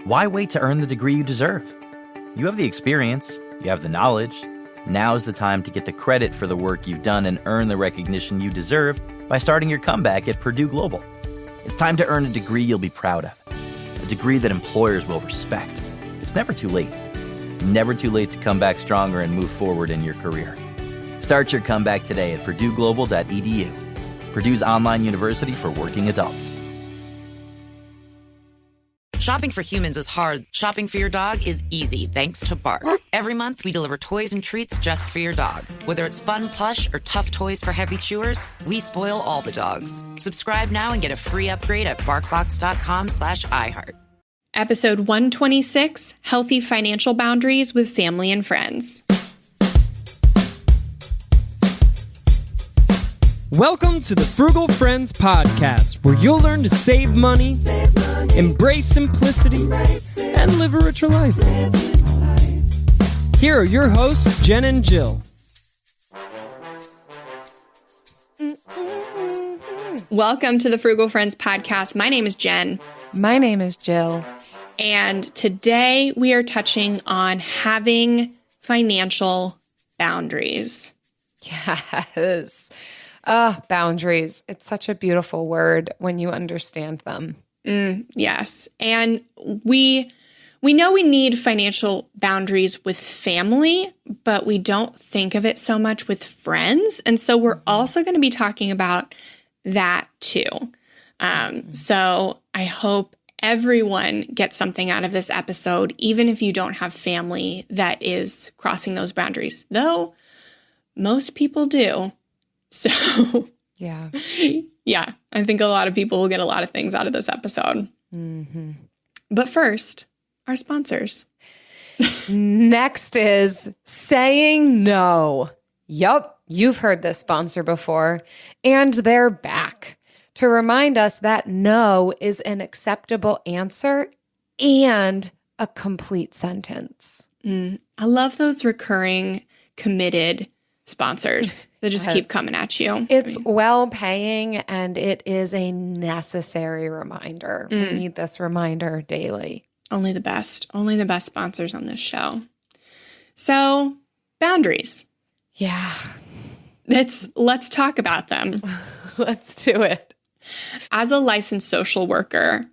Why wait to earn the degree you deserve? You have the experience, you have the knowledge. Now's the time to get the credit for the work you've done and earn the recognition you deserve by starting your comeback at Purdue Global. It's time to earn a degree you'll be proud of, a degree that employers will respect. It's never too late. Never too late to come back stronger and move forward in your career. Start your comeback today at purdueglobal.edu. Purdue's online university for working adults. Shopping for humans is hard. Shopping for your dog is easy thanks to Bark. Every month, we deliver toys and treats just for your dog. Whether it's fun plush or tough toys for heavy chewers, we spoil all the dogs. Subscribe now and get a free upgrade at barkbox.com/iHeart. Episode 126, Healthy Financial Boundaries with Family and Friends. Welcome to the Frugal Friends podcast, where you'll learn to save money, embrace simplicity, and live a richer life. Here are your hosts, Jen and Jill. Welcome to the Frugal Friends podcast. My name is Jen. My name is Jill. And today we are touching on having financial boundaries. Yes. Boundaries. It's such a beautiful word when you understand them. Yes. And we know we need financial boundaries with family, but we don't think of it so much with friends. And so we're also going to be talking about that too. So I hope everyone gets something out of this episode, even if you don't have family that is crossing those boundaries, though most people do. So yeah, I think a lot of people will get a lot of things out of this episode. Mm-hmm. But first, our sponsors. Next is saying no. Yup, you've heard this sponsor before, and they're back to remind us that no is an acceptable answer and a complete sentence. I love those recurring, committed sponsors that just keep coming at you. It's well-paying, and it is a necessary reminder. We need this reminder daily. Only the best sponsors on this show. So, boundaries. Yeah. Let's talk about them. Let's do it. As a licensed social worker,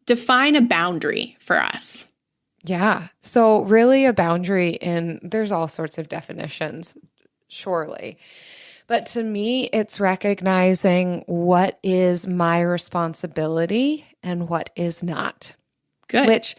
define a boundary for us. Yeah. So really a boundary, and there's all sorts of definitions, surely. But to me, it's recognizing what is my responsibility and what is not. Good. Which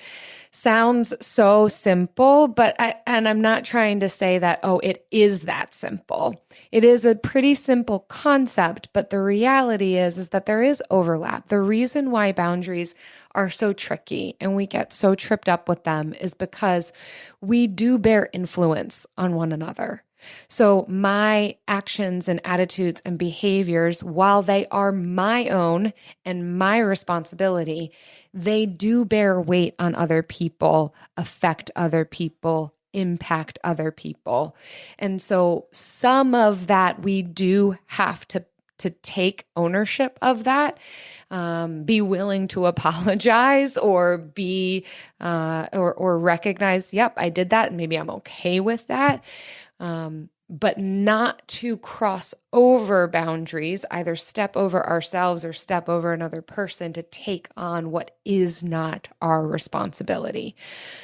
sounds so simple, but I'm not trying to say that, it is that simple. It is a pretty simple concept, but the reality is that there is overlap. The reason why boundaries are so tricky and we get so tripped up with them is because we do bear influence on one another. So my actions and attitudes and behaviors, while they are my own and my responsibility, they do bear weight on other people, affect other people, impact other people. And so some of that we do have to take ownership of that, be willing to apologize or be or recognize, yep, I did that and maybe I'm okay with that. But not to cross over boundaries, either step over ourselves or step over another person to take on what is not our responsibility.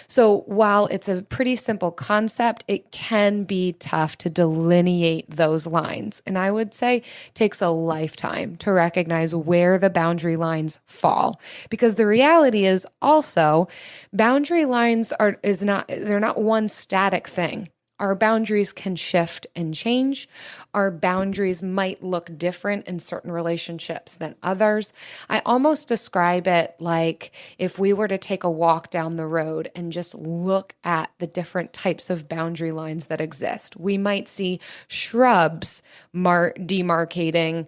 So while it's a pretty simple concept, it can be tough to delineate those lines. And I would say it takes a lifetime to recognize where the boundary lines fall. Because the reality is also boundary lines they're not one static thing. Our boundaries can shift and change. Our boundaries might look different in certain relationships than others. I almost describe it like if we were to take a walk down the road and just look at the different types of boundary lines that exist. We might see shrubs demarcating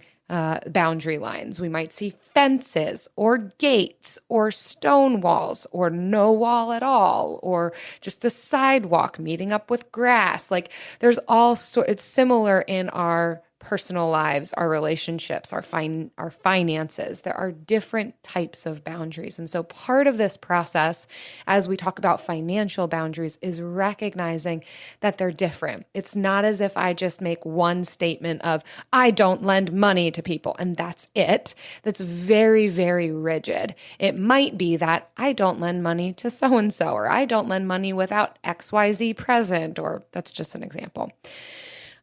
boundary lines. We might see fences or gates or stone walls or no wall at all, or just a sidewalk meeting up with grass. Like there's it's similar in our personal lives, our relationships, our finances. There are different types of boundaries. And so part of this process, as we talk about financial boundaries, is recognizing that they're different. It's not as if I just make one statement of, I don't lend money to people, and that's it. That's very, very rigid. It might be that I don't lend money to so-and-so, or I don't lend money without XYZ present, or that's just an example.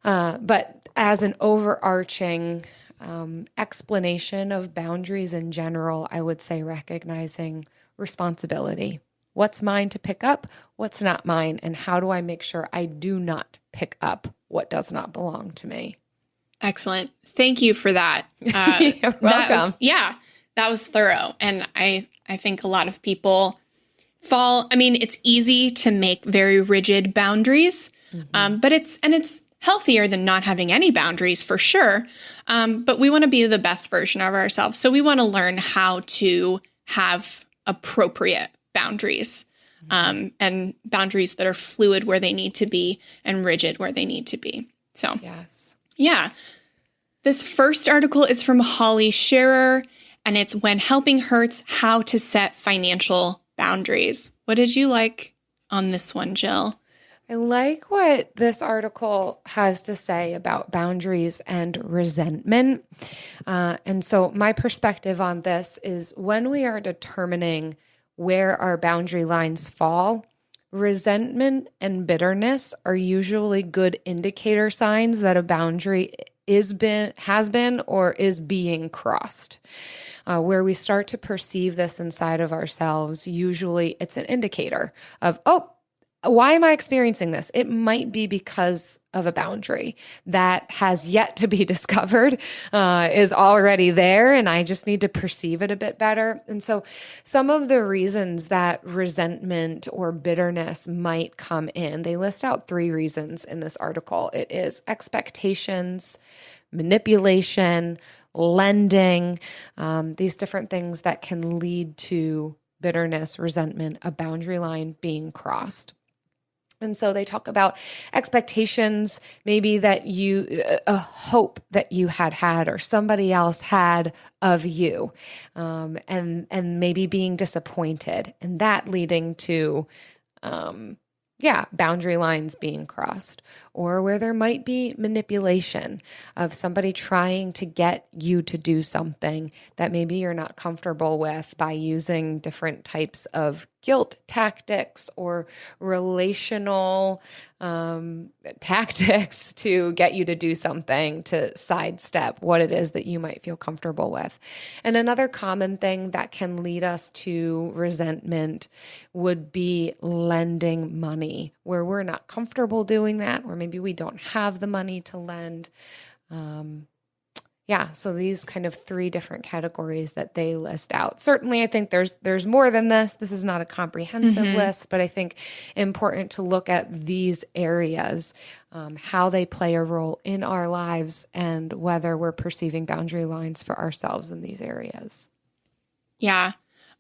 But as an overarching explanation of boundaries in general, I would say recognizing responsibility. What's mine to pick up? What's not mine? And how do I make sure I do not pick up what does not belong to me? Excellent. Thank you for that. You're welcome. That was thorough. And I think a lot of people it's easy to make very rigid boundaries, but it's healthier than not having any boundaries for sure. But we want to be the best version of ourselves. So we want to learn how to have appropriate boundaries, and boundaries that are fluid where they need to be and rigid where they need to be. So, yes. Yeah. This first article is from Holly Scherer, and it's When Helping Hurts, How to Set Financial Boundaries. What did you like on this one, Jill? I like what this article has to say about boundaries and resentment. And so my perspective on this is when we are determining where our boundary lines fall, resentment and bitterness are usually good indicator signs that a boundary has been or is being crossed. Where we start to perceive this inside of ourselves, usually it's an indicator of, why am I experiencing this? It might be because of a boundary that has yet to be discovered, is already there, and I just need to perceive it a bit better. And so some of the reasons that resentment or bitterness might come in, they list out 3 reasons in this article. It is expectations, manipulation, lending, these different things that can lead to bitterness, resentment, a boundary line being crossed. And so they talk about expectations, maybe that a hope that you had or somebody else had of you, and maybe being disappointed, and that leading to, boundary lines being crossed, or where there might be manipulation of somebody trying to get you to do something that maybe you're not comfortable with by using different types of guilt tactics or relational tactics to get you to do something to sidestep what it is that you might feel comfortable with. And another common thing that can lead us to resentment would be lending money, where we're not comfortable doing that, or maybe we don't have the money to lend. So these kind of 3 different categories that they list out. Certainly, I think there's more than this. This is not a comprehensive list, but I think important to look at these areas, how they play a role in our lives, and whether we're perceiving boundary lines for ourselves in these areas. Yeah.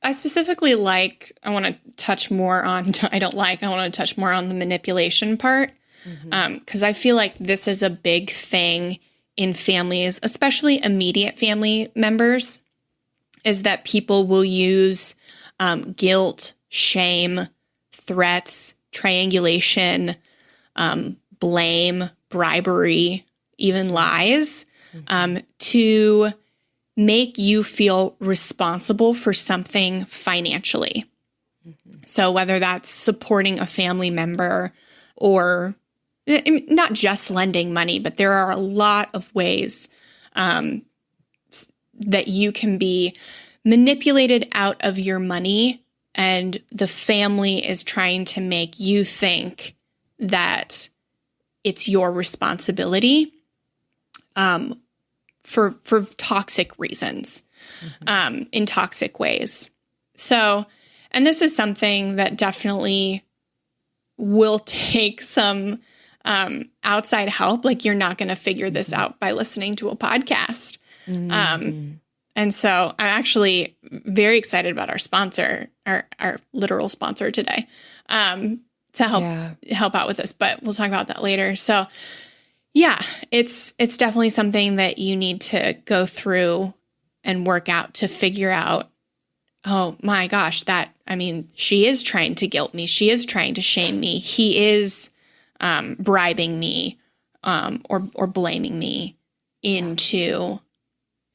I specifically I want to touch more on the manipulation part, because I feel like this is a big thing in families, especially immediate family members, is that people will use guilt, shame, threats, triangulation, blame, bribery, even lies, to make you feel responsible for something financially. So whether that's supporting a family member or not just lending money, but there are a lot of ways that you can be manipulated out of your money, and the family is trying to make you think that it's your responsibility for toxic reasons, in toxic ways. So, and this is something that definitely will take some outside help. Like, you're not going to figure this out by listening to a podcast. And so I'm actually very excited about our sponsor, our literal sponsor today, to help out with this, but we'll talk about that later. So Yeah, it's definitely something that you need to go through and work out to figure out, oh my gosh, she is trying to guilt me. She is trying to shame me. He is bribing me or blaming me into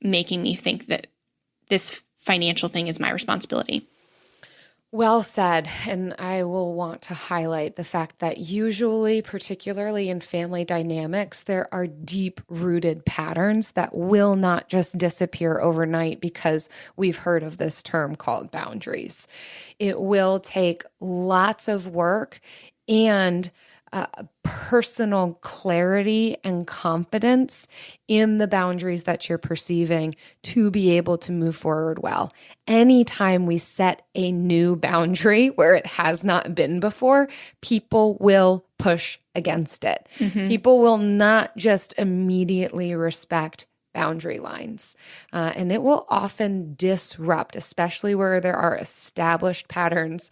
making me think that this financial thing is my responsibility. Well said. And I will want to highlight the fact that usually, particularly in family dynamics, there are deep-rooted patterns that will not just disappear overnight because we've heard of this term called boundaries. It will take lots of work and personal clarity and confidence in the boundaries that you're perceiving to be able to move forward well. Anytime we set a new boundary where it has not been before, people will push against it. People will not just immediately respect boundary lines. And it will often disrupt, especially where there are established patterns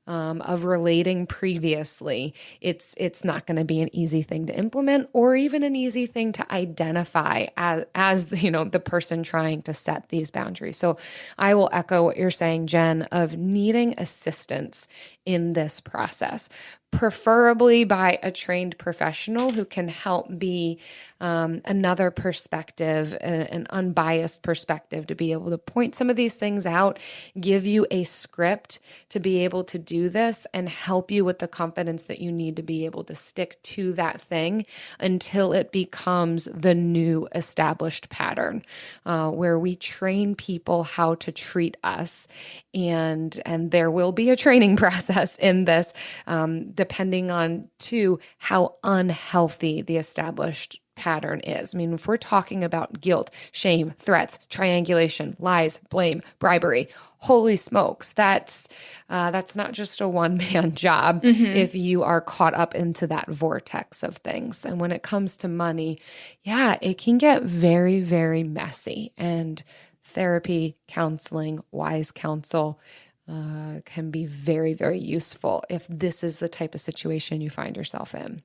of relating previously. It's not going to be an easy thing to implement or even an easy thing to identify as the person trying to set these boundaries. So I will echo what you're saying, Jen, of needing assistance in this process, preferably by a trained professional who can help be another perspective, an unbiased perspective, to be able to point some of these things out, give you a script to be able to do this, and help you with the confidence that you need to be able to stick to that thing until it becomes the new established pattern, where we train people how to treat us. And there will be a training process in this, depending on, too, how unhealthy the established pattern is. I mean, if we're talking about guilt, shame, threats, triangulation, lies, blame, bribery, holy smokes, that's not just a one-man job if you are caught up into that vortex of things. And when it comes to money, it can get very, very messy. And therapy, counseling, wise counsel can be very, very useful if this is the type of situation you find yourself in.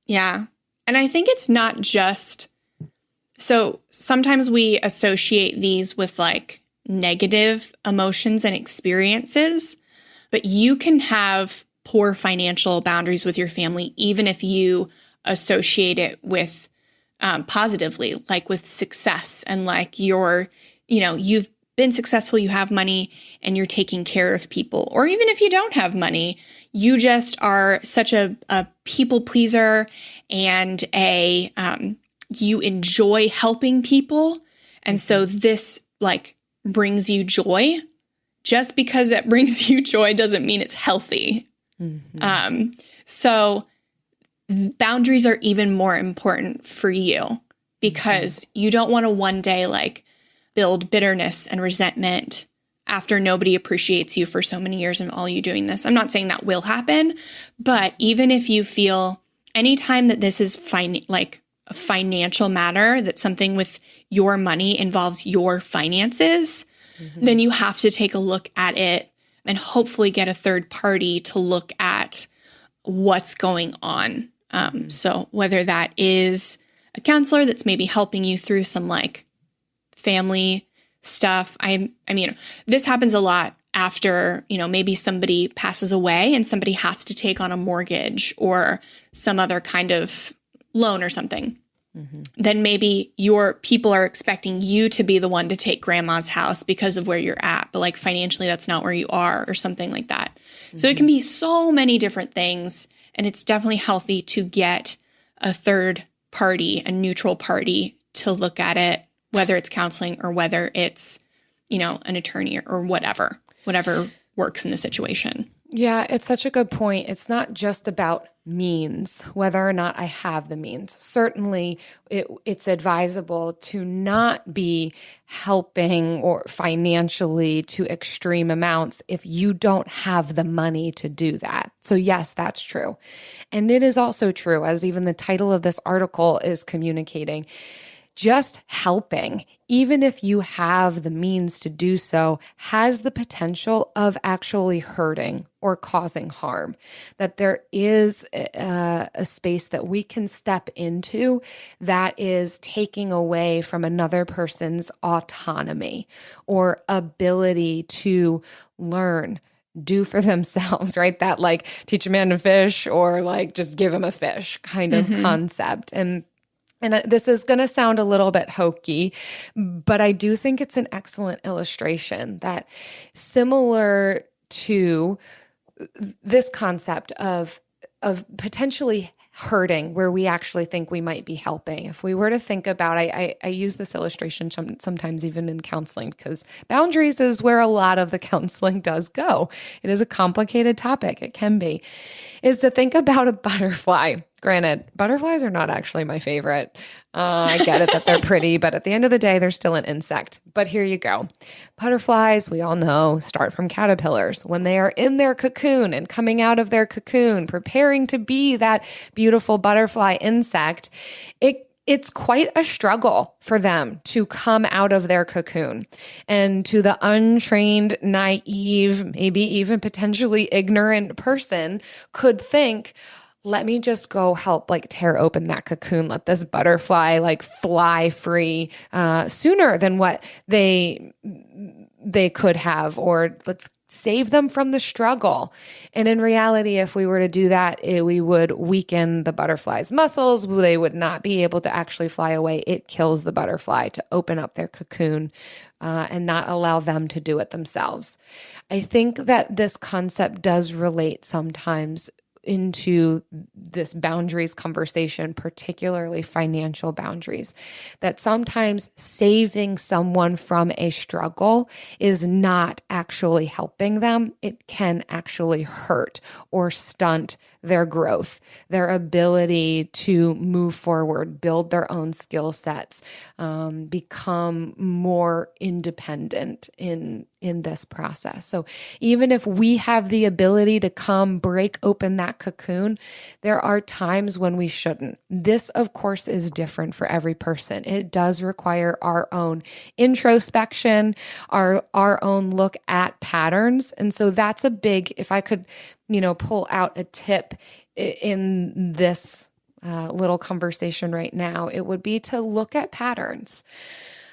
Yeah. And I think it's not just, so sometimes we associate these with like negative emotions and experiences, but you can have poor financial boundaries with your family, even if you associate it with positively, like with success and like you've been successful, you have money, and you're taking care of people. Or even if you don't have money, you just are such a people pleaser and you enjoy helping people. And so this like brings you joy. Just because it brings you joy doesn't mean it's healthy. So boundaries are even more important for you because you don't want to one day like build bitterness and resentment after nobody appreciates you for so many years and all you doing this. I'm not saying that will happen, but even if you feel anytime that this is like a financial matter, that something with your money involves your finances, then you have to take a look at it and hopefully get a third party to look at what's going on. So whether that is a counselor that's maybe helping you through some like family stuff. I mean, this happens a lot after, maybe somebody passes away and somebody has to take on a mortgage or some other kind of loan or something. Then maybe your people are expecting you to be the one to take grandma's house because of where you're at, but like financially that's not where you are or something like that. So it can be so many different things, and it's definitely healthy to get a third party, a neutral party to look at it, whether it's counseling or whether it's, an attorney or whatever works in the situation. Yeah, it's such a good point. It's not just about means, whether or not I have the means. Certainly, it's advisable to not be helping or financially to extreme amounts if you don't have the money to do that. So yes, that's true. And it is also true, as even the title of this article is communicating, just helping, even if you have the means to do so, has the potential of actually hurting or causing harm. That there is a space that we can step into that is taking away from another person's autonomy or ability to learn, do for themselves, right? That like teach a man to fish or like just give him a fish kind of concept. And this is going to sound a little bit hokey, but I do think it's an excellent illustration that similar to this concept of potentially hurting where we actually think we might be helping. If we were to think about, I use this illustration sometimes even in counseling because boundaries is where a lot of the counseling does go. It is a complicated topic. It can be, is to think about a butterfly. Granted, butterflies are not actually my favorite. I get it that they're pretty, but at the end of the day, they're still an insect. But here you go. Butterflies, we all know, start from caterpillars. When they are in their cocoon and coming out of their cocoon, preparing to be that beautiful butterfly insect, it's quite a struggle for them to come out of their cocoon. And to the untrained, naive, maybe even potentially ignorant person could think, let me just go help like tear open that cocoon. Let this butterfly like fly free sooner than what they could have, or let's save them from the struggle. And in reality, if we were to do that, we would weaken the butterfly's muscles. They would not be able to actually fly away. It kills the butterfly to open up their cocoon and not allow them to do it themselves. I think that this concept does relate sometimes into this boundaries conversation, particularly financial boundaries, that sometimes saving someone from a struggle is not actually helping them. It can actually hurt or stunt their growth, their ability to move forward, build their own skill sets, become more independent in this process. So even if we have the ability to come break open that cocoon, there are times when we shouldn't. This, of course, is different for every person. It does require our own introspection, our own look at patterns. And so that's a big, if I could, pull out a tip in this little conversation right now, it would be to look at patterns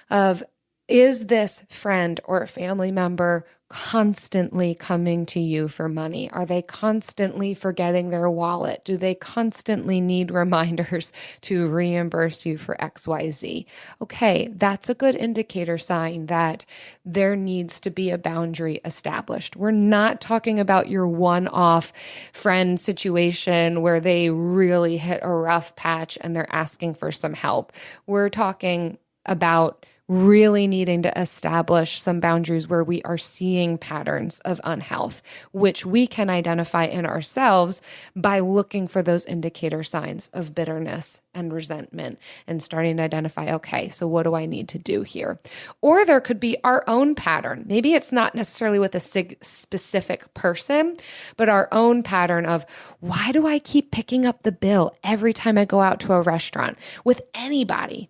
of, is this friend or family member constantly coming to you for money? Are they constantly forgetting their wallet? Do they constantly need reminders to reimburse you for XYZ? Okay, that's a good indicator sign that there needs to be a boundary established. We're not talking about your one-off friend situation where they really hit a rough patch and they're asking for some help. We're talking about really needing to establish some boundaries where we are seeing patterns of unhealth, which we can identify in ourselves by looking for those indicator signs of bitterness and resentment and starting to identify, okay, so what do I need to do here? Or there could be our own pattern. Maybe it's not necessarily with a specific person, but our own pattern of, why do I keep picking up the bill every time I go out to a restaurant with anybody?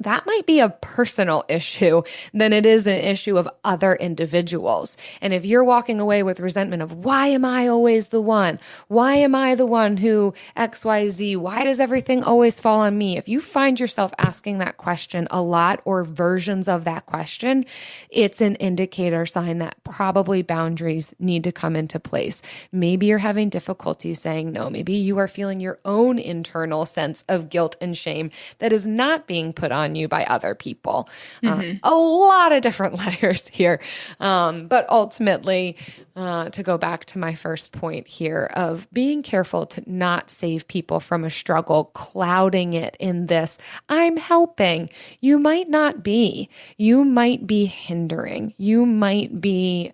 That might be a personal issue than it is an issue of other individuals. And if you're walking away with resentment of, why am I always the one? Why am I the one who XYZ? Why does everything always fall on me? If you find yourself asking that question a lot or versions of that question, it's an indicator sign that probably boundaries need to come into place. Maybe you're having difficulty saying no. Maybe you are feeling your own internal sense of guilt and shame that is not being put on you by other people. A lot of different layers here. But ultimately, to go back to my first point here of being careful to not save people from a struggle, clouding it in this, I'm helping. You might not be. You might be hindering. You might be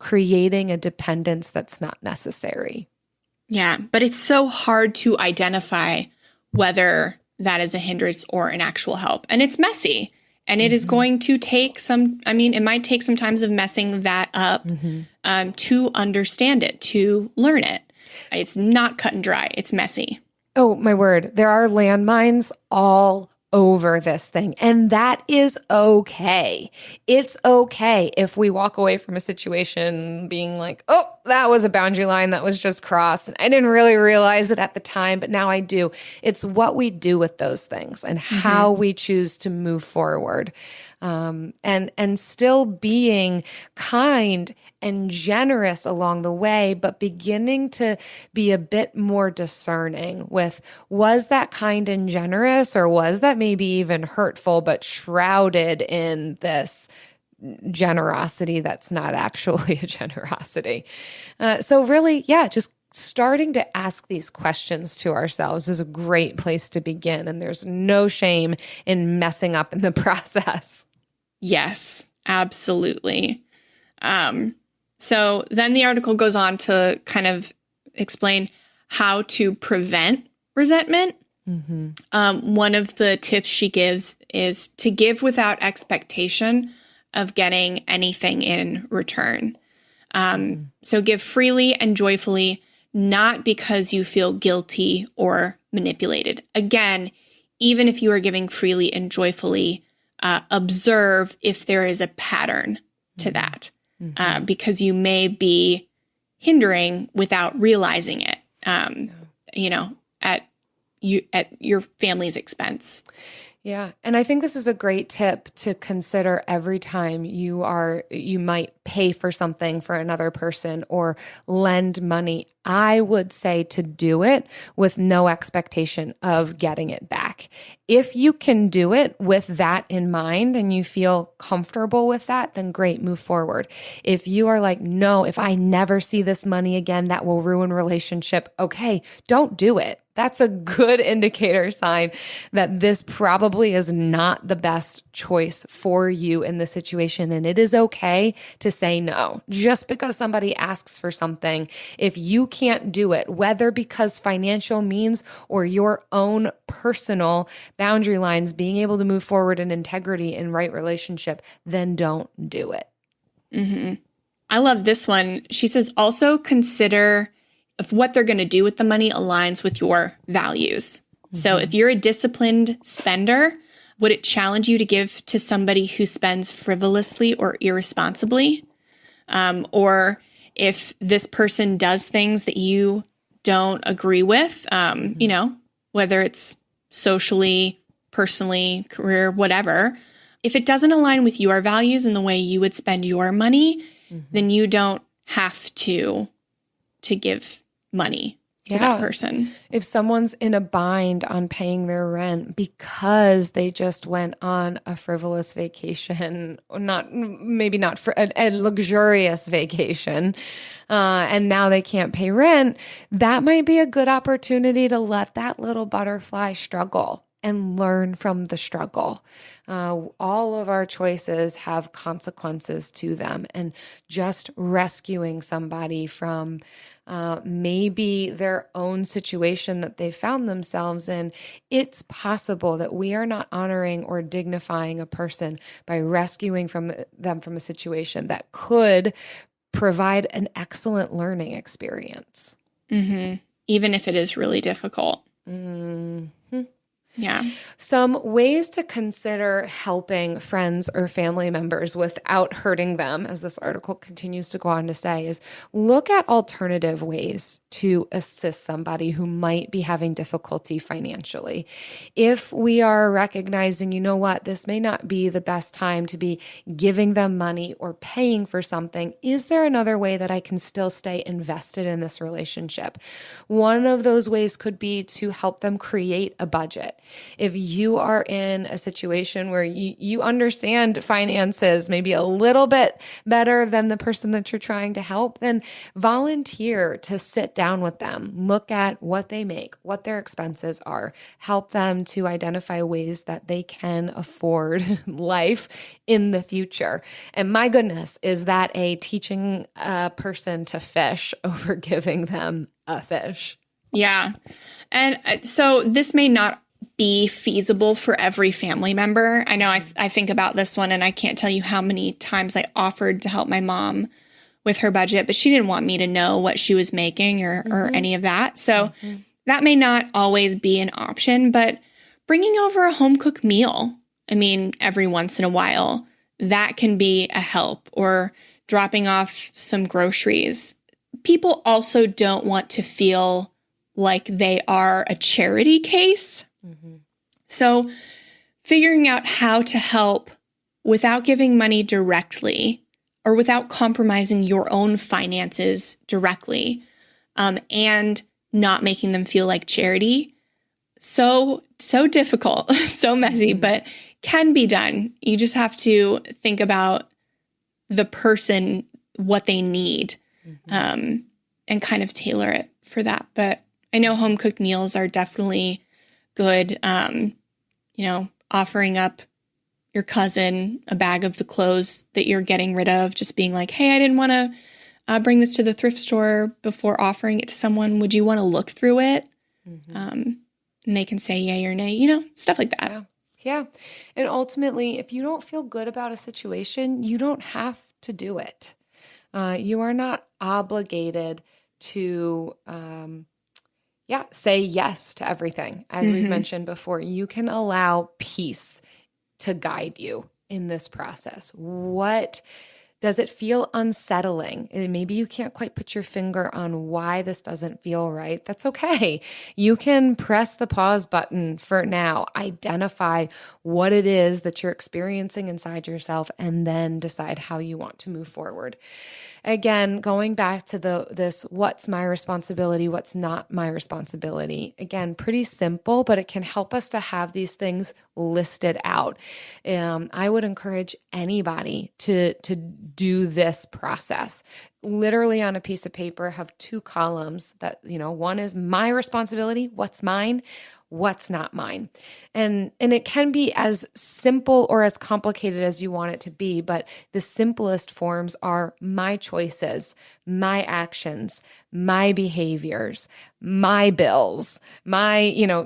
creating a dependence that's not necessary. Yeah, but it's so hard to identify whether that is a hindrance or an actual help. And it's messy. And it is going to take it might take some times of messing that up to understand it, to learn it. It's not cut and dry. It's messy. Oh, my word. There are landmines all over this thing. And that is okay. It's okay if we walk away from a situation being like, oh, that was a boundary line that was just crossed. And I didn't really realize it at the time, but now I do. It's what we do with those things and how we choose to move forward. And still being kind and generous along the way, but beginning to be a bit more discerning with, was that kind and generous, or was that maybe even hurtful, but shrouded in this generosity that's not actually a generosity? So really, just starting to ask these questions to ourselves is a great place to begin. And there's no shame in messing up in the process. Yes, absolutely. So then the article goes on to kind of explain how to prevent resentment. One of the tips she gives is to give without expectation of getting anything in return. So give freely and joyfully, not because you feel guilty or manipulated. Again, even if you are giving freely and joyfully, observe if there is a pattern to that, because you may be hindering without realizing it, at your family's expense. Yeah. And I think this is a great tip to consider every time you might pay for something for another person or lend money. I would say to do it with no expectation of getting it back. If you can do it with that in mind and you feel comfortable with that, then great, move forward. If you are like, no, if I never see this money again, that will ruin relationship. Okay, don't do it. That's a good indicator sign that this probably is not the best choice for you in the situation. And it is okay to say no. Just because somebody asks for something, if you can't do it, whether because financial means or your own personal boundary lines, being able to move forward in integrity in right relationship, then don't do it. I love this one. She says, also consider if what they're going to do with the money aligns with your values. So if you're a disciplined spender, would it challenge you to give to somebody who spends frivolously or irresponsibly? Or if this person does things that you don't agree with, whether it's socially, personally, career, whatever, if it doesn't align with your values and the way you would spend your money, then you don't have to give money to that person. If someone's in a bind on paying their rent because they just went on a frivolous vacation, or maybe not for a luxurious vacation, and now they can't pay rent, that might be a good opportunity to let that little butterfly struggle and learn from the struggle. All of our choices have consequences to them, and just rescuing somebody from maybe their own situation that they found themselves in, it's possible that we are not honoring or dignifying a person by rescuing them from a situation that could provide an excellent learning experience. Even if it is really difficult. Yeah. Some ways to consider helping friends or family members without hurting them, as this article continues to go on to say, is look at alternative ways to assist somebody who might be having difficulty financially. If we are recognizing, you know what, this may not be the best time to be giving them money or paying for something, is there another way that I can still stay invested in this relationship? One of those ways could be to help them create a budget. If you are in a situation where you understand finances maybe a little bit better than the person that you're trying to help, then volunteer to sit down with them, look at what they make, what their expenses are, help them to identify ways that they can afford life in the future. And my goodness, is that a teaching a person to fish over giving them a fish? Yeah. And so this may not be feasible for every family member. I know I think about this one, and I can't tell you how many times I offered to help my mom with her budget, but she didn't want me to know what she was making or any of that. So that may not always be an option, but bringing over a home cooked meal. I mean, every once in a while, that can be a help, or dropping off some groceries. People also don't want to feel like they are a charity case. So figuring out how to help without giving money directly or without compromising your own finances directly, and not making them feel like charity. So difficult, so messy, but can be done. You just have to think about the person, what they need, and kind of tailor it for that. But I know home cooked meals are definitely good. Offering up your cousin a bag of the clothes that you're getting rid of, just being like, hey, I didn't want to bring this to the thrift store before offering it to someone. Would you want to look through it? And they can say yay or nay, stuff like that. Yeah. And ultimately, if you don't feel good about a situation, you don't have to do it. You are not obligated to say yes to everything. As we've mentioned before, you can allow peace to guide you in this process. What does it feel unsettling? And maybe you can't quite put your finger on why this doesn't feel right. That's okay. You can press the pause button for now, identify what it is that you're experiencing inside yourself, and then decide how you want to move forward. Again, going back to this what's my responsibility, what's not my responsibility. Again, pretty simple, but it can help us to have these things listed out. I would encourage anybody to do this process. Literally on a piece of paper, have 2 columns that, one is my responsibility, what's mine, what's not mine. And it can be as simple or as complicated as you want it to be, but the simplest forms are my choices, my actions, my behaviors, my bills,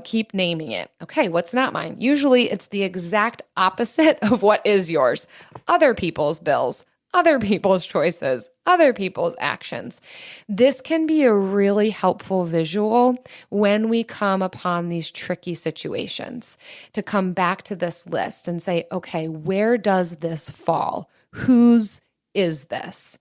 keep naming it. Okay, what's not mine? Usually it's the exact opposite of what is yours. Other people's bills, other people's choices, other people's actions. This can be a really helpful visual when we come upon these tricky situations, to come back to this list and say, okay, where does this fall? Whose is this?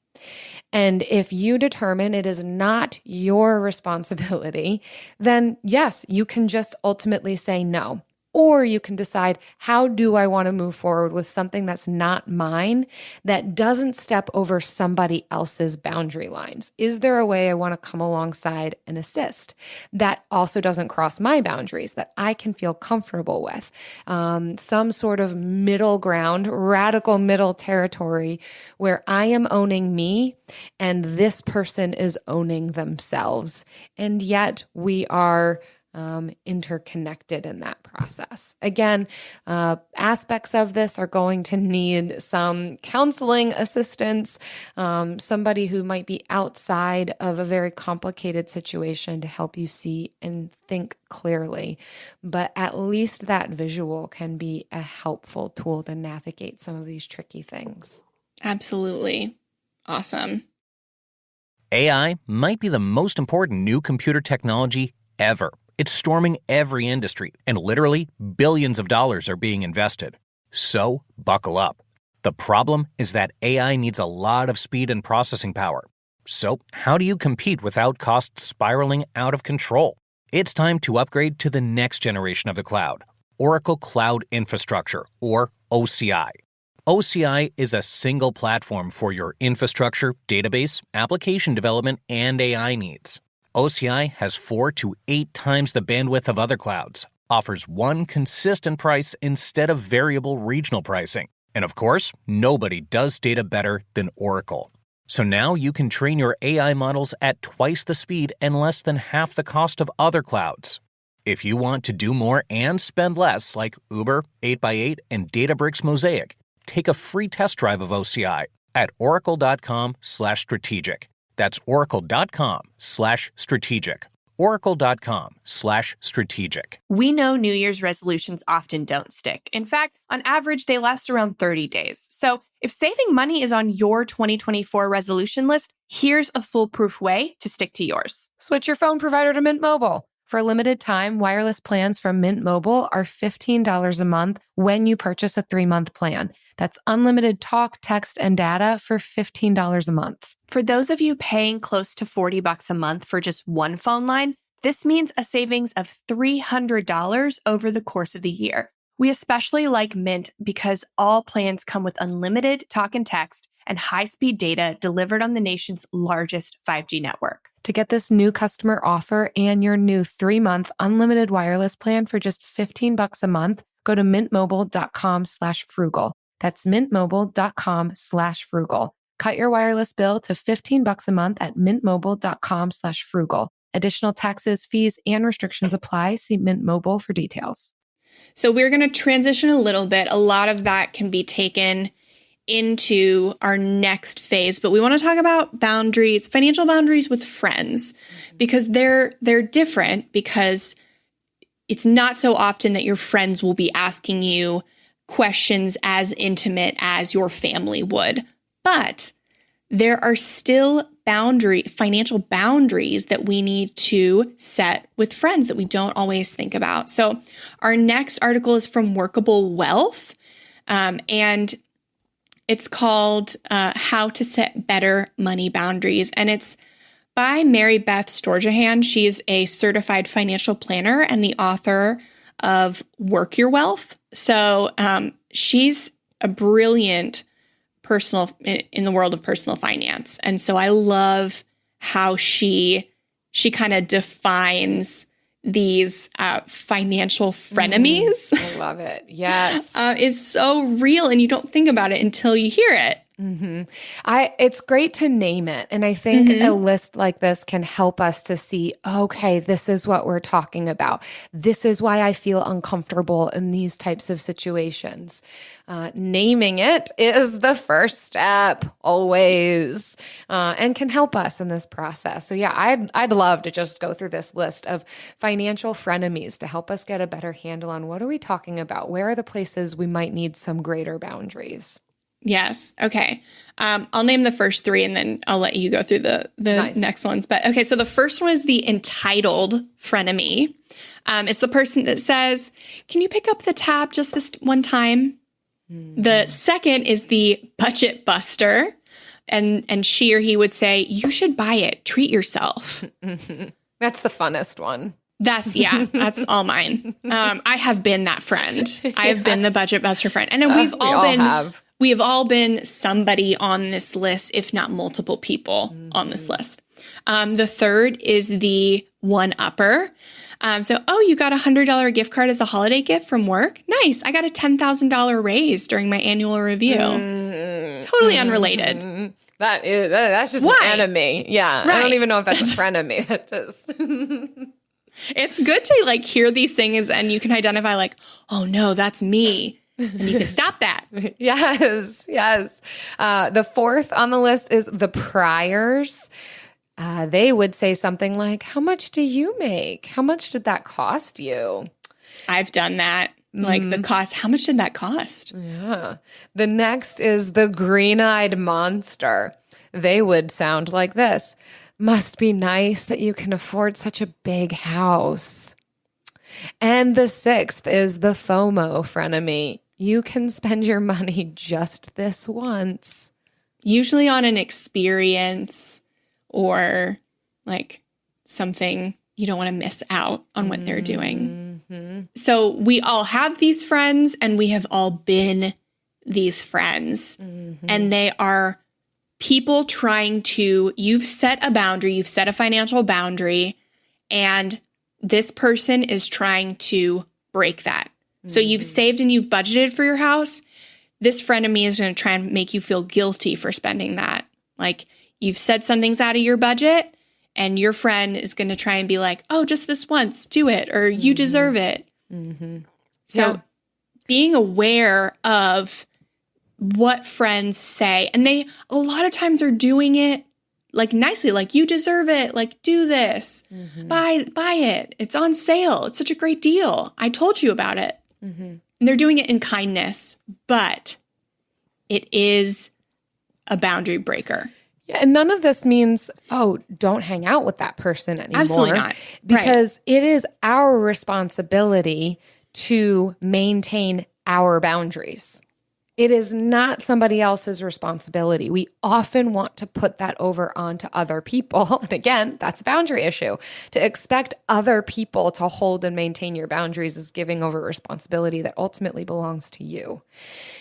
And if you determine it is not your responsibility, then yes, you can just ultimately say no. Or you can decide, how do I want to move forward with something that's not mine, that doesn't step over somebody else's boundary lines? Is there a way I want to come alongside and assist that also doesn't cross my boundaries, that I can feel comfortable with? Some sort of middle ground, radical middle territory where I am owning me and this person is owning themselves. And yet we are interconnected in that process. Again, aspects of this are going to need some counseling assistance, somebody who might be outside of a very complicated situation to help you see and think clearly. But at least that visual can be a helpful tool to navigate some of these tricky things. Absolutely. Awesome. AI might be the most important new computer technology ever. It's storming every industry, and literally billions of dollars are being invested. So, buckle up. The problem is that AI needs a lot of speed and processing power. So, how do you compete without costs spiraling out of control? It's time to upgrade to the next generation of the cloud, Oracle Cloud Infrastructure, or OCI. OCI is a single platform for your infrastructure, database, application development, and AI needs. OCI has 4 to 8 times the bandwidth of other clouds, offers one consistent price instead of variable regional pricing. And of course, nobody does data better than Oracle. So now you can train your AI models at twice the speed and less than half the cost of other clouds. If you want to do more and spend less, like Uber, 8x8, and Databricks Mosaic, take a free test drive of OCI at oracle.com/strategic. That's oracle.com/strategic. oracle.com/strategic. We know New Year's resolutions often don't stick. In fact, on average, they last around 30 days. So if saving money is on your 2024 resolution list, here's a foolproof way to stick to yours. Switch your phone provider to Mint Mobile. For a limited time, wireless plans from Mint Mobile are $15 a month when you purchase a 3-month plan. That's unlimited talk, text, and data for $15 a month. For those of you paying close to $40 a month for just one phone line, this means a savings of $300 over the course of the year. We especially like Mint because all plans come with unlimited talk and text and high-speed data delivered on the nation's largest 5G network. To get this new customer offer and your new 3-month unlimited wireless plan for just $15 a month, go to mintmobile.com/frugal. That's mintmobile.com/frugal. Cut your wireless bill to $15 a month at mintmobile.com/frugal. Additional taxes, fees, and restrictions apply. See Mint Mobile for details. So we're going to transition a little bit. A lot of that can be taken into our next phase, but we want to talk about boundaries, financial boundaries with friends, because they're different, because it's not so often that your friends will be asking you questions as intimate as your family would. But there are still financial boundaries that we need to set with friends that we don't always think about. So our next article is from Workable Wealth, and it's called How to Set Better Money Boundaries. And it's by Mary Beth Storjahan. She's a certified financial planner and the author of Work Your Wealth. So she's a brilliant in the world of personal finance. And so I love how she kind of defines these financial frenemies. I love it. Yes. It's so real, and you don't think about it until you hear it. Mm-hmm. It's great to name it. And I think a list like this can help us to see, okay, this is what we're talking about. This is why I feel uncomfortable in these types of situations. Naming it is the first step always, and can help us in this process. So yeah, I'd love to just go through this list of financial frenemies to help us get a better handle on what are we talking about? Where are the places we might need some greater boundaries? Yes. Okay. I'll name the first 3 and then I'll let you go through the Nice. next ones. But okay, so the first one is the entitled frenemy. It's the person that says, "Can you pick up the tab just this one time?" The second is the budget buster. And she or he would say, "You should buy it. Treat yourself." That's the funnest one. That's all mine. I have been that friend. I have been the budget buster friend. And we have all been somebody on this list, if not multiple people on this list. The third is the one-upper. You got a $100 gift card as a holiday gift from work? Nice. I got a $10,000 raise during my annual review. Totally unrelated. That's just an enemy. Yeah. Right. I don't even know if that's a frenemy. That just... It's good to hear these things and you can identify oh no, that's me. And you can stop that. Yes. The fourth on the list is the priors. They would say something like, "How much do you make? How much did that cost you?" I've done that. The cost. How much did that cost? Yeah. The next is the green-eyed monster. They would sound like this. "Must be nice that you can afford such a big house." And the sixth is the FOMO frenemy. You can spend your money just this once. Usually on an experience or something you don't want to miss out on what they're doing. So we all have these friends and we have all been these friends. And they are people you've set a boundary, you've set a financial boundary, and this person is trying to break that. So you've saved and you've budgeted for your house. This frenemy is going to try and make you feel guilty for spending that. You've said something's out of your budget, and your friend is going to try and be like, "Oh, just this once, do it," or "You deserve it." So being aware of what friends say, and they a lot of times are doing it nicely, "You deserve it, do this, buy it, it's on sale, it's such a great deal, I told you about it." And they're doing it in kindness, but it is a boundary breaker. Yeah, and none of this means, oh, don't hang out with that person anymore. Absolutely not. Because it is our responsibility to maintain our boundaries. It is not somebody else's responsibility. We often want to put that over onto other people. And again, that's a boundary issue. To expect other people to hold and maintain your boundaries is giving over responsibility that ultimately belongs to you.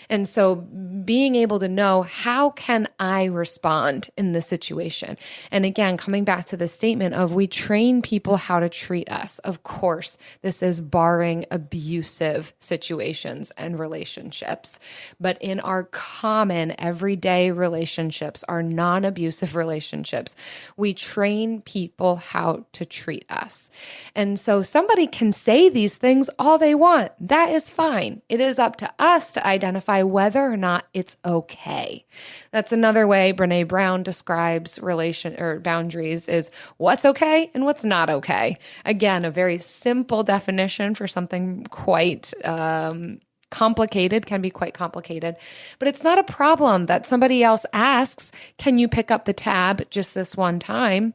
And so being able to know, how can I respond in this situation? And again, coming back to the statement of, we train people how to treat us. Of course, this is barring abusive situations and relationships. But in our common everyday relationships, our non-abusive relationships, we train people how to treat us. And so somebody can say these things all they want. That is fine. It is up to us to identify whether or not it's okay. That's another way Brene Brown describes boundaries, is what's okay and what's not okay. Again, a very simple definition for something quite complicated, can be quite complicated, but it's not a problem that somebody else asks, can you pick up the tab just this one time?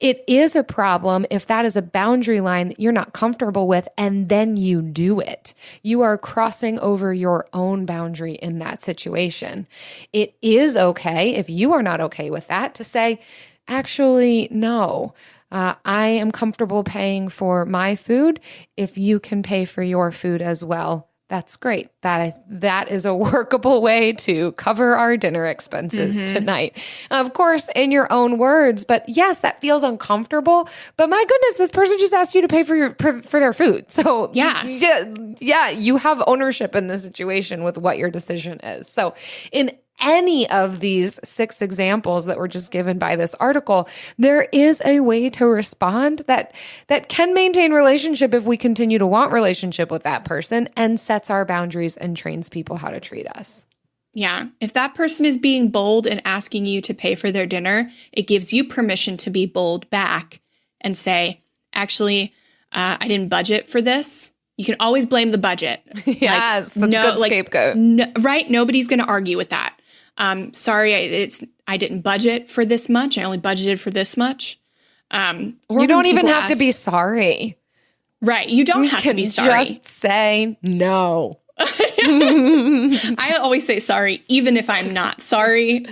It is a problem if that is a boundary line that you're not comfortable with and then you do it. You are crossing over your own boundary in that situation. It is okay, if you are not okay with that, to say, actually, no. I am comfortable paying for my food. If you can pay for your food as well, that's great. That is a workable way to cover our dinner expenses tonight. Of course, in your own words, but yes, that feels uncomfortable. But my goodness, this person just asked you to pay for their food. So yeah, you have ownership in the situation with what your decision is. So in any of these 6 examples that were just given by this article, there is a way to respond that can maintain relationship if we continue to want relationship with that person, and sets our boundaries and trains people how to treat us. Yeah. If that person is being bold and asking you to pay for their dinner, it gives you permission to be bold back and say, actually, I didn't budget for this. You can always blame the budget. Yes, that's a good scapegoat. Right? Nobody's going to argue with that. Sorry, I didn't budget for this much. I only budgeted for this much. You don't even have to be sorry. Right. You don't have to be sorry. Just say no. I always say sorry, even if I'm not sorry.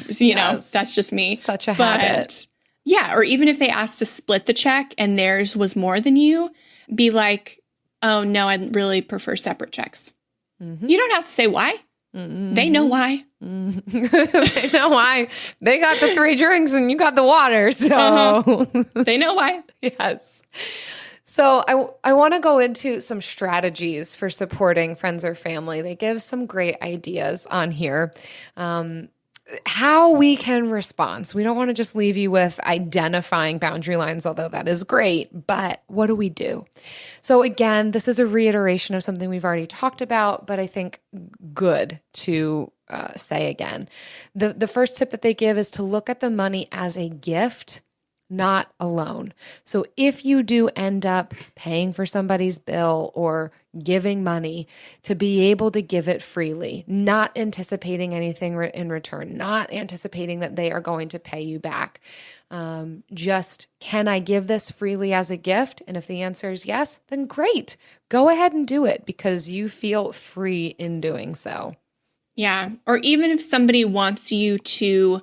So, you know, that's just me. Such a habit. Yeah. Or even if they ask to split the check and theirs was more than you, be like, oh, no, I really prefer separate checks. Mm-hmm. You don't have to say why. Mm-hmm. They know why. They know why. They got the 3 drinks and you got the water. So they know why. Yes. So I want to go into some strategies for supporting friends or family. They give some great ideas on here. How we can respond. So we don't want to just leave you with identifying boundary lines, although that is great, but what do we do? So again, this is a reiteration of something we've already talked about, but I think good to say again. The first tip that they give is to look at the money as a gift, not a loan. So if you do end up paying for somebody's bill or giving money, to be able to give it freely, not anticipating anything in return, not anticipating that they are going to pay you back. Just, can I give this freely as a gift? And if the answer is yes, then great. Go ahead and do it because you feel free in doing so. Yeah. Or even if somebody wants you to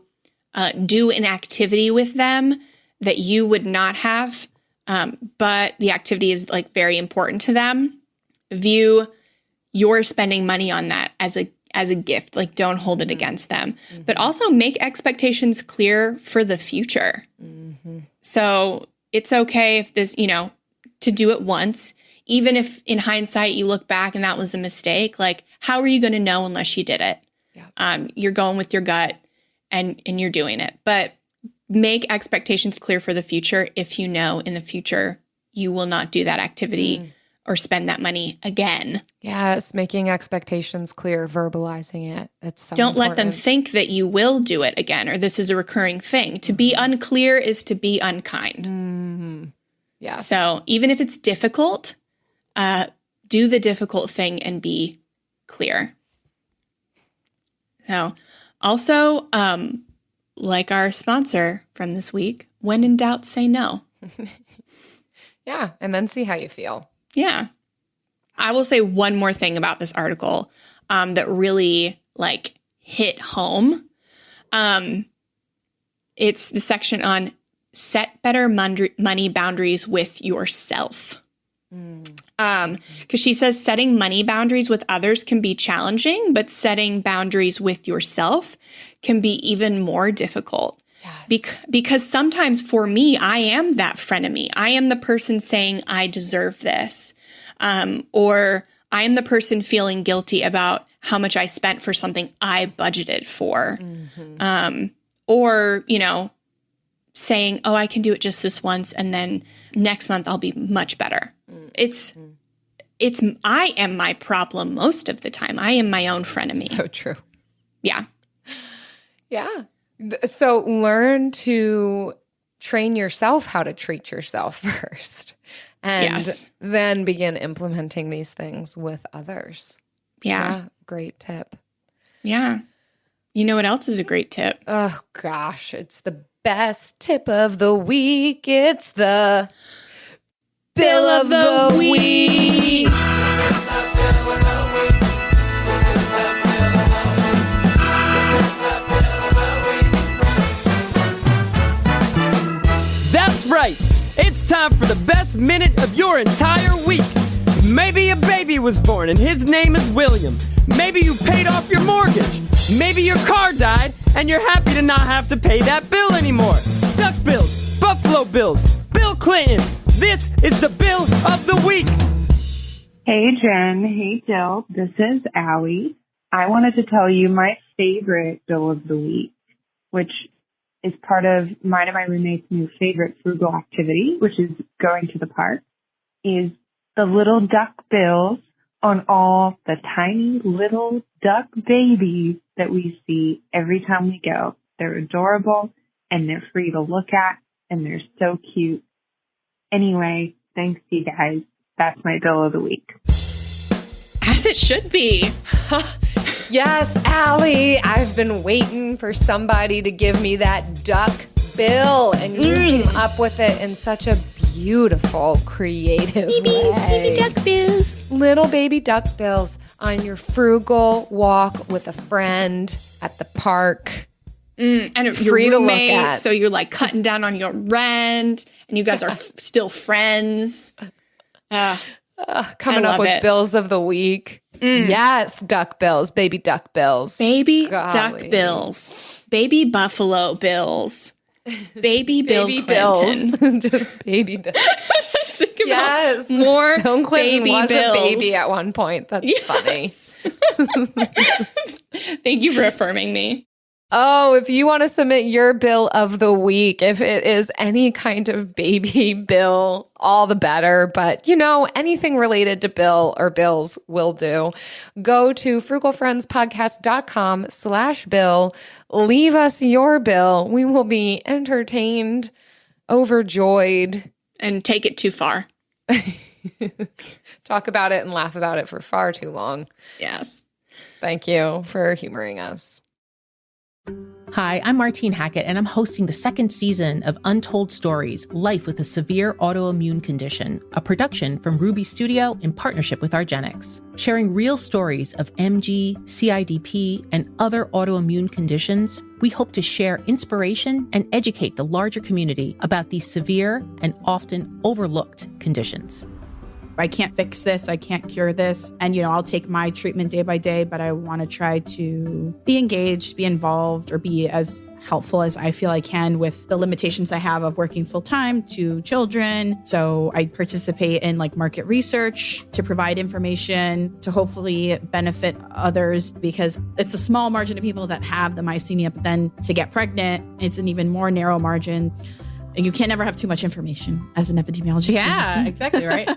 do an activity with them that you would not have, but the activity is like very important to them, view your spending money on that as a gift. Like, don't hold it against them, but also make expectations clear for the future. Mm-hmm. So it's okay if this, to do it once, even if in hindsight you look back and that was a mistake. Like, how are you going to know unless you did it? Yeah. You're going with your gut and you're doing it, but make expectations clear for the future if you know in the future you will not do that activity or spend that money again. Yes, making expectations clear, verbalizing it. It's so Don't important. let them think that you will do it again or this is a recurring thing. To be unclear is to be unkind. Mm-hmm. Yeah. So even if it's difficult, do the difficult thing and be clear. So also, like our sponsor from this week, when in doubt, say no. Yeah, and then see how you feel. Yeah. I will say one more thing about this article that really hit home. It's the section on set better money boundaries with yourself. Because she says setting money boundaries with others can be challenging, but setting boundaries with yourself can be even more difficult. Yes. Because sometimes for me, I am that frenemy. I am the person saying, I deserve this. Or I am the person feeling guilty about how much I spent for something I budgeted for. Mm-hmm. Or, saying, oh, I can do it just this once, and then next month I'll be much better. I am my problem most of the time. I am my own frenemy. So true. Yeah. Yeah. So learn to train yourself how to treat yourself first. And then begin implementing these things with others. Yeah. Great tip. Yeah. You know what else is a great tip? Oh, gosh. It's the best tip of the week. It's the Bill of the Week. That's right. It's time for the best minute of your entire week. Maybe a baby was born and his name is William. Maybe you paid off your mortgage. Maybe your car died and you're happy to not have to pay that bill anymore. Duck bills, Buffalo Bills, Bill Clinton. This is the Bill of the Week. Hey, Jen. Hey, Jill. This is Allie. I wanted to tell you my favorite Bill of the Week, which is part of mine and my roommate's new favorite frugal activity, which is going to the park, is the little duck bills on all the tiny little duck babies that we see every time we go. They're adorable, and they're free to look at, and they're so cute. Anyway, thanks, you guys. That's my Bill of the Week. As it should be. Yes, Allie, I've been waiting for somebody to give me that duck bill, and you came up with it in such a beautiful, creative way. Baby duck bills. Little baby duck bills on your frugal walk with a friend at the park. And your free roommate, to look at. so you're cutting down on your rent, and you guys are still friends. Coming up with bills of the week. Yes, duck bills, baby duck bills. Baby duck bills. Baby buffalo bills. Baby Bill Clinton. Bills. Just baby bills. Just think about more Bill Clinton baby was bills. a baby at one point. That's funny. Thank you for affirming me. Oh, if you want to submit your bill of the week, if it is any kind of baby bill, all the better. But, anything related to bill or bills will do. Go to frugalfriendspodcast.com/bill. Leave us your bill. We will be entertained, overjoyed. And take it too far. Talk about it and laugh about it for far too long. Yes. Thank you for humoring us. Hi, I'm Martine Hackett, and I'm hosting the second season of Untold Stories, Life with a Severe Autoimmune Condition, a production from Ruby Studio in partnership with Argenx, sharing real stories of MG, CIDP, and other autoimmune conditions. We hope to share inspiration and educate the larger community about these severe and often overlooked conditions. I can't fix this, I can't cure this. And, I'll take my treatment day by day, but I want to try to be engaged, be involved, or be as helpful as I feel I can with the limitations I have of working full time to children. So I participate in market research to provide information to hopefully benefit others, because it's a small margin of people that have the myasthenia, but then to get pregnant, it's an even more narrow margin. You can't ever have too much information as an epidemiologist. Yeah, exactly right.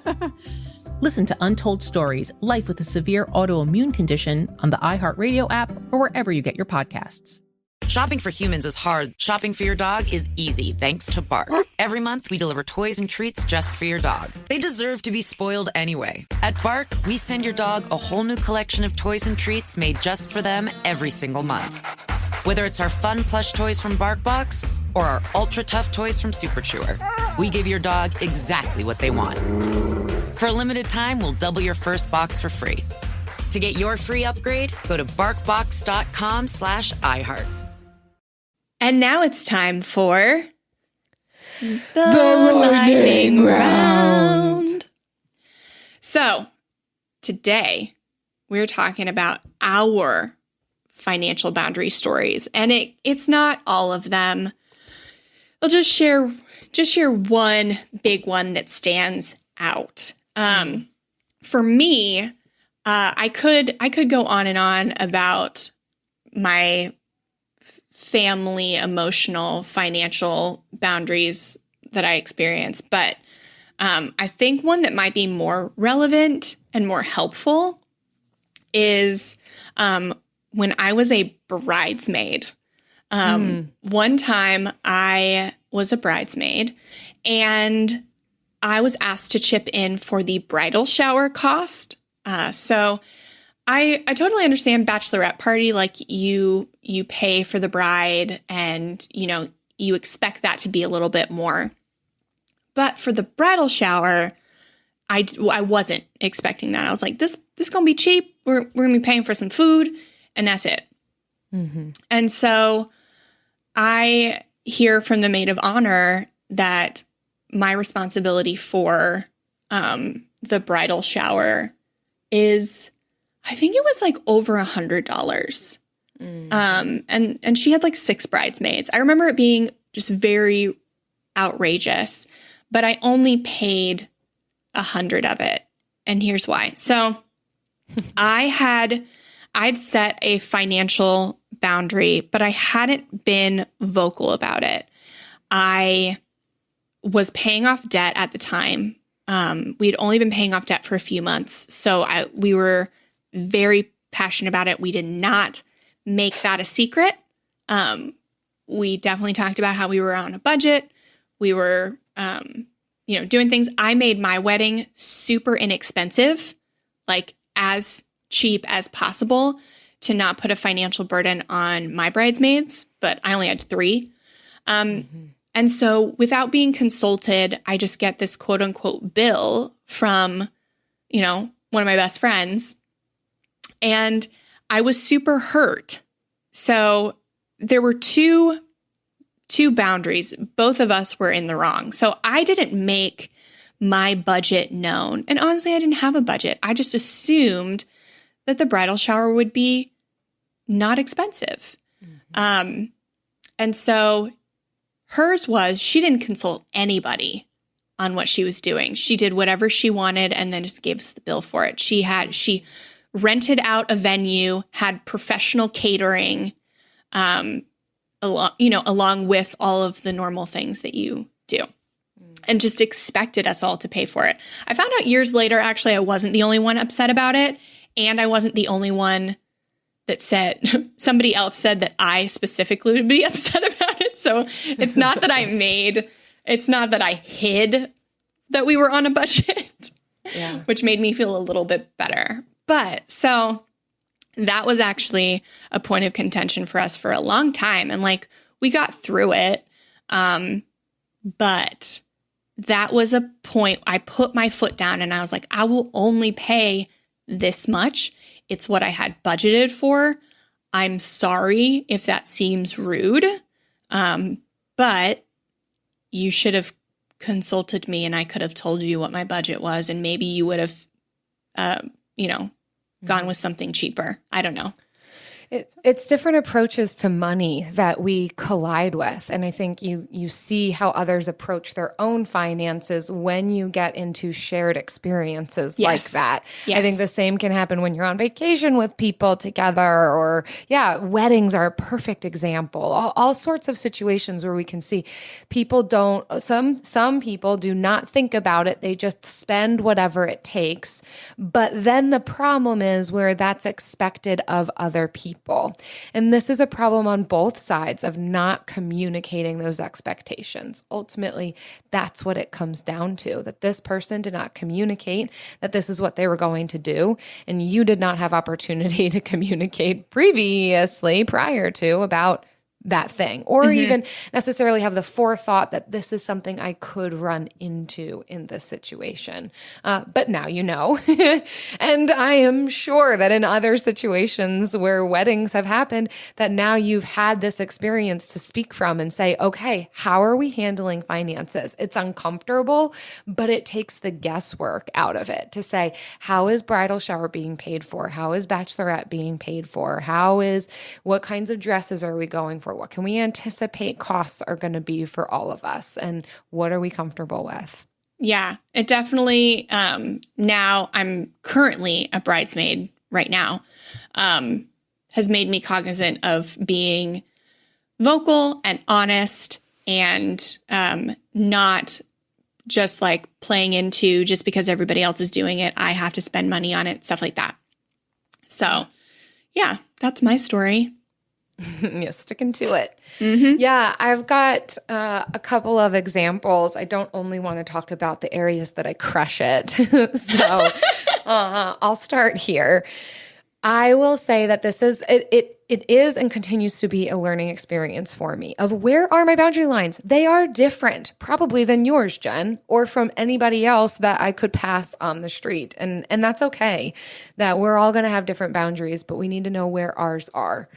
Listen to Untold Stories, Life with a Severe Autoimmune Condition on the iHeartRadio app or wherever you get your podcasts. Shopping for humans is hard. Shopping for your dog is easy thanks to Bark. Every month, we deliver toys and treats just for your dog. They deserve to be spoiled anyway. At Bark, we send your dog a whole new collection of toys and treats made just for them every single month. Whether it's our fun plush toys from BarkBox or our ultra tough toys from Super Chewer, we give your dog exactly what they want. For a limited time, we'll double your first box for free. To get your free upgrade, go to barkbox.com/iHeart. And now it's time for the lightning round. So today we're talking about our financial boundary stories, and it's not all of them. I'll just share one big one that stands out. For me, I could go on and on about my family, emotional, financial boundaries that I experience, but I think one that might be more relevant and more helpful is when I was a bridesmaid. One time I was a bridesmaid and I was asked to chip in for the bridal shower cost. So I totally understand bachelorette party, like you pay for the bride and, you expect that to be a little bit more. But for the bridal shower, I wasn't expecting that. I was like, this gonna be cheap. We're gonna be paying for some food, and that's it. Mm-hmm. And so I hear from the maid of honor that my responsibility for the bridal shower is, I think it was like over $100. Mm-hmm. And she had like 6 bridesmaids. I remember it being just very outrageous, but I only paid 100 of it. And here's why. So I'd set a financial boundary, but I hadn't been vocal about it. I was paying off debt at the time. We'd only been paying off debt for a few months. So we were very passionate about it. We did not make that a secret. We definitely talked about how we were on a budget. We were, doing things. I made my wedding super inexpensive, like as cheap as possible to not put a financial burden on my bridesmaids, but I only had 3. And so without being consulted, I just get this quote unquote bill from, one of my best friends. And I was super hurt. So there were two boundaries. Both of us were in the wrong. So I didn't make my budget known. And honestly, I didn't have a budget. I just assumed that the bridal shower would be not expensive. Mm-hmm. And so hers was, she didn't consult anybody on what she was doing. She did whatever she wanted and then just gave us the bill for it. She rented out a venue, had professional catering, along with all of the normal things that you do, and just expected us all to pay for it. I found out years later, actually, I wasn't the only one upset about it. And I wasn't the only one that said, somebody else said that I specifically would be upset about it. So it's not that it's not that I hid that we were on a budget, which made me feel a little bit better. But so that was actually a point of contention for us for a long time. And we got through it. But that was a point I put my foot down and I was like, I will only pay this much. It's what I had budgeted for. I'm sorry if that seems rude. But you should have consulted me and I could have told you what my budget was. And maybe you would have, gone with something cheaper. I don't know. It's different approaches to money that we collide with. And I think you see how others approach their own finances when you get into shared experiences like that. Yes. I think the same can happen when you're on vacation with people together, or weddings are a perfect example. All sorts of situations where we can see people some people do not think about it. They just spend whatever it takes. But then the problem is where that's expected of other people. people. And this is a problem on both sides of not communicating those expectations. Ultimately, that's what it comes down to, that this person did not communicate that this is what they were going to do, and you did not have opportunity to communicate prior to about that thing, or even necessarily have the forethought that this is something I could run into in this situation. But now you know. And I am sure that in other situations where weddings have happened, that now you've had this experience to speak from and say, okay, how are we handling finances? It's uncomfortable, but it takes the guesswork out of it to say, how is bridal shower being paid for? How is bachelorette being paid for? What kinds of dresses are we going for? What can we anticipate costs are going to be for all of us? And what are we comfortable with? Yeah, it definitely, now I'm currently a bridesmaid right now, has made me cognizant of being vocal and honest and not just like playing into just because everybody else is doing it, I have to spend money on it, stuff like that. So yeah, that's my story. Yeah, sticking to it. Yeah, I've got a couple of examples. I don't only want to talk about the areas that I crush it. So I'll start here. I will say that this is, it is and continues to be a learning experience for me of where are my boundary lines? They are different probably than yours, Jen, or from anybody else that I could pass on the street. And that's okay, that we're all going to have different boundaries, but we need to know where ours are.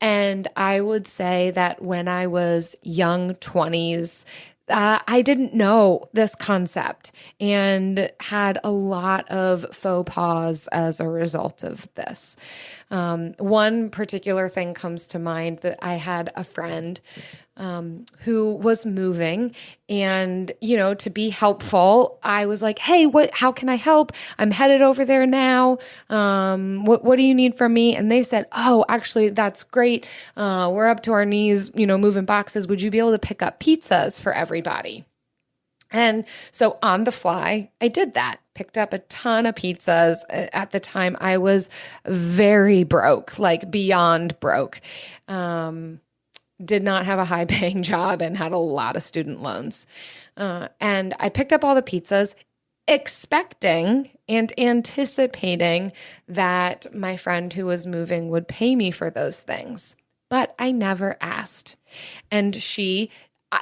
And I would say that when I was young 20s, I didn't know this concept and had a lot of faux pas as a result of this. One particular thing comes to mind that I had a friend who was moving, and, to be helpful, I was like, hey, how can I help? I'm headed over there now. What do you need from me? And they said, oh, actually, that's great. We're up to our knees, moving boxes. Would you be able to pick up pizzas for everybody? And so on the fly, I did that, picked up a ton of pizzas. At the time, I was very broke, like beyond broke. Did not have a high paying job and had a lot of student loans. And I picked up all the pizzas, expecting and anticipating that my friend who was moving would pay me for those things. But I never asked. And she,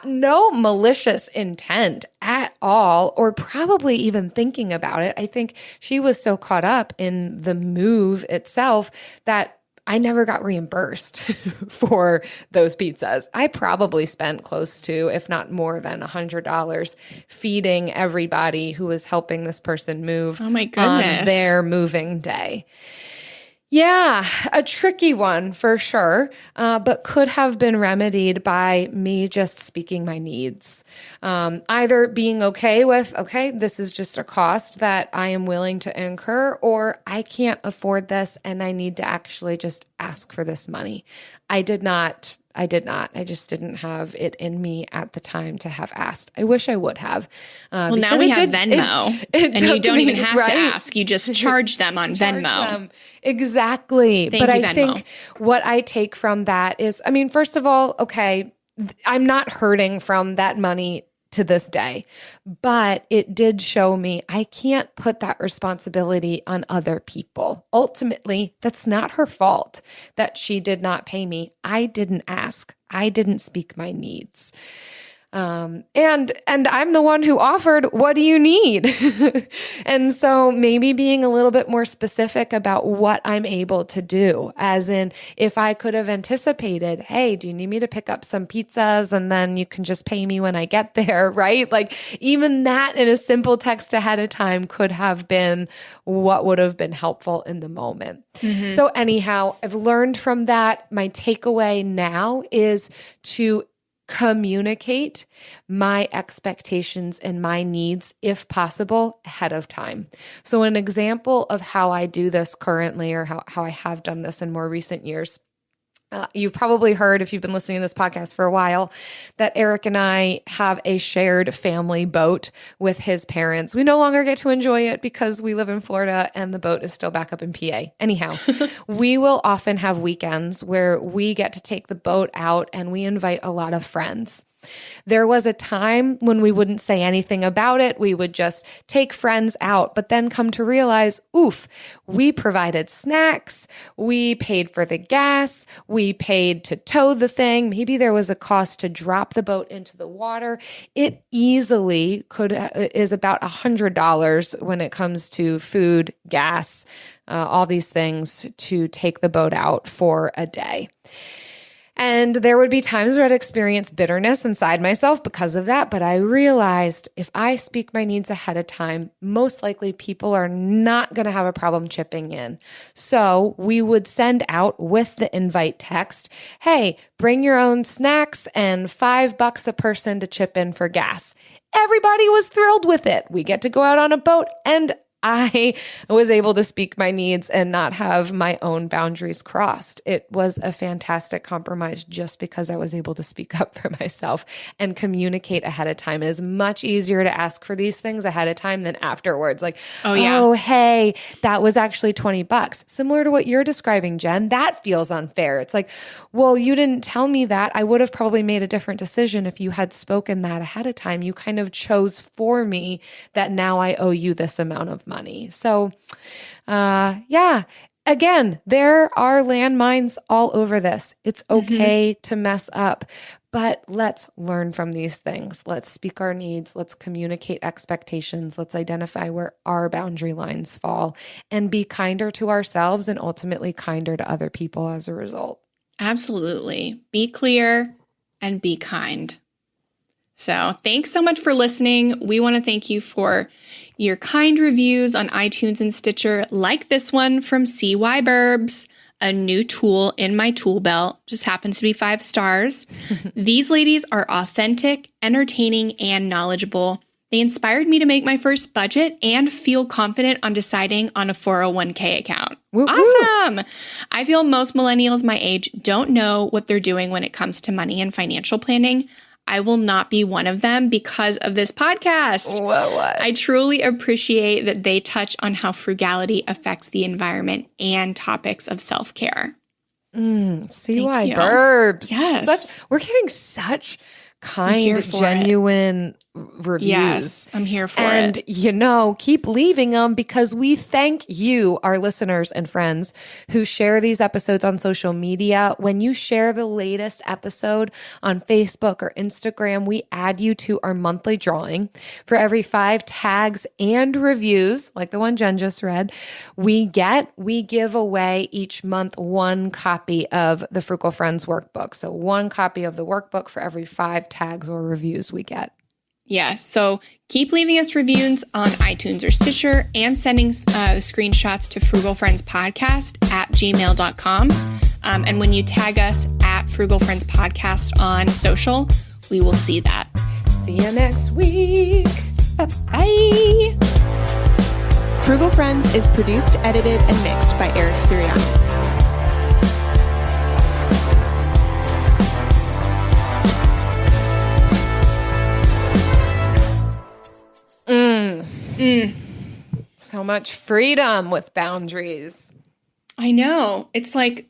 no malicious intent at all, or probably even thinking about it. I think she was so caught up in the move itself that I never got reimbursed for those pizzas. I probably spent close to, if not more than $100 feeding everybody who was helping this person move on their moving day. Yeah, a tricky one for sure, but could have been remedied by me just speaking my needs. Either being okay with, okay, this is just a cost that I am willing to incur, or I can't afford this and I need to actually just ask for this money. I did not. I just didn't have it in me at the time to have asked. I wish I would have. Well, now we have Venmo, and you don't even have to ask. You just charge them on Venmo. Exactly. Thank you, I Venmo. think what I take from that is, first of all, okay, I'm not hurting from that money to this day, but it did show me I can't put that responsibility on other people. Ultimately, that's not her fault that she did not pay me. I didn't ask. I didn't speak my needs. And I'm the one who offered, what do you need? And so maybe being a little bit more specific about what I'm able to do, as in if I could have anticipated, hey, do you need me to pick up some pizzas and then you can just pay me when I get there, right? Like even that in a simple text ahead of time could have been what would have been helpful in the moment. Mm-hmm. So anyhow, I've learned from that. My takeaway now is to communicate my expectations and my needs, if possible, ahead of time. So an example of how I do this currently, or how I have done this in more recent years, You've probably heard, if you've been listening to this podcast for a while, that Eric and I have a shared family boat with his parents. We no longer get to enjoy it because we live in Florida and the boat is still back up in PA. Anyhow, we will often have weekends where we get to take the boat out and we invite a lot of friends. There was a time when we wouldn't say anything about it. We would just take friends out, but then come to realize, oof, we provided snacks, we paid for the gas, we paid to tow the thing. Maybe there was a cost to drop the boat into the water. It easily is about $100 when it comes to food, gas, all these things to take the boat out for a day. And there would be times where I'd experience bitterness inside myself because of that. But I realized if I speak my needs ahead of time, most likely people are not going to have a problem chipping in. So we would send out with the invite text, hey, bring your own snacks and $5 a person to chip in for gas. Everybody was thrilled with it. We get to go out on a boat, and I was able to speak my needs and not have my own boundaries crossed. It was a fantastic compromise just because I was able to speak up for myself and communicate ahead of time. It is much easier to ask for these things ahead of time than afterwards. Like, oh, hey, that was actually $20. Similar to what you're describing, Jen. That feels unfair. It's like, well, you didn't tell me that. I would have probably made a different decision if you had spoken that ahead of time. You kind of chose for me that now I owe you this amount of money. So, again, there are landmines all over this. It's okay to mess up, but let's learn from these things. Let's speak our needs. Let's communicate expectations. Let's identify where our boundary lines fall and be kinder to ourselves and ultimately kinder to other people as a result. Absolutely. Be clear and be kind. So thanks so much for listening. We want to thank you for your kind reviews on iTunes and Stitcher, like this one from CY Burbs, a new tool in my tool belt, just happens to be 5 stars. These ladies are authentic, entertaining, and knowledgeable. They inspired me to make my first budget and feel confident on deciding on a 401k account. Woo-hoo. Awesome. I feel most millennials my age don't know what they're doing when it comes to money and financial planning. I will not be one of them because of this podcast. What? I truly appreciate that they touch on how frugality affects the environment and topics of self-care. CY Burbs. Yes. We're getting such kind, genuine reviews. Yes, I'm here for and, it. Keep leaving them because we thank you, our listeners and friends who share these episodes on social media. When you share the latest episode on Facebook or Instagram, we add you to our monthly drawing. For every 5 tags and reviews, like the one Jen just read, we give away each month 1 copy of the Frugal Friends workbook. So 1 copy of the workbook for every 5 tags or reviews we get. Yes. So keep leaving us reviews on iTunes or Stitcher and sending screenshots to frugalfriendspodcast@gmail.com. And when you tag us at Frugal Friends Podcast on social, we will see that. See you next week. Bye-bye. Frugal Friends is produced, edited, and mixed by Eric Sirianni. So much freedom with boundaries. I know. It's like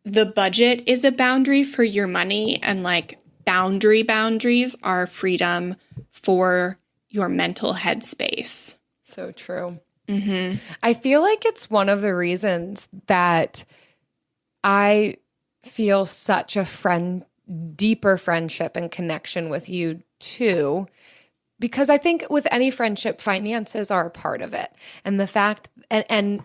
the budget is a boundary for your money, and like boundaries are freedom for your mental headspace. So true. I feel like it's one of the reasons that I feel such a deeper friendship and connection with you too. Because I think with any friendship, finances are a part of it, and the fact and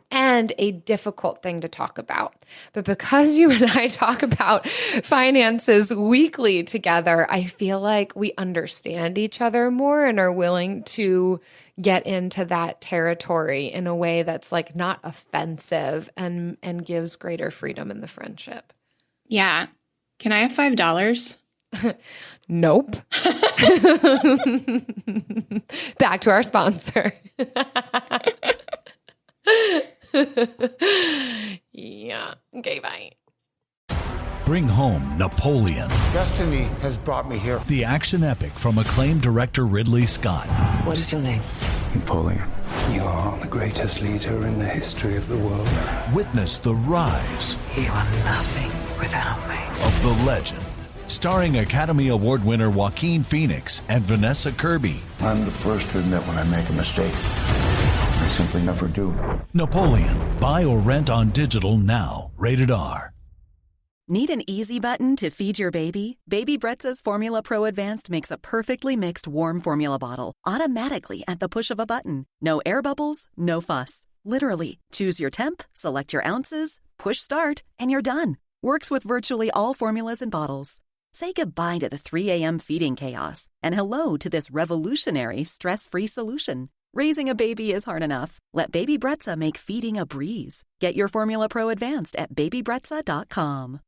a difficult thing to talk about. But because you and I talk about finances weekly together, I feel like we understand each other more and are willing to get into that territory in a way that's like not offensive and gives greater freedom in the friendship. Yeah. Can I have $5? Nope. Back to our sponsor. Yeah. Okay, bye. Bring Napoleon. Destiny has brought me here. The action epic from acclaimed director Ridley Scott. What is your name? Napoleon. You are the greatest leader in the history of the world. Witness the rise. You are nothing without me. Of the legend. Starring Academy Award winner Joaquin Phoenix and Vanessa Kirby. I'm the first to admit when I make a mistake. I simply never do. Napoleon. Buy or rent on digital now. Rated R. Need an easy button to feed your baby? Baby Brezza's Formula Pro Advanced makes a perfectly mixed warm formula bottle automatically at the push of a button. No air bubbles, no fuss. Literally, choose your temp, select your ounces, push start, and you're done. Works with virtually all formulas and bottles. Say goodbye to the 3 a.m. feeding chaos and hello to this revolutionary stress-free solution. Raising a baby is hard enough. Let Baby Brezza make feeding a breeze. Get your Formula Pro Advanced at babybrezza.com.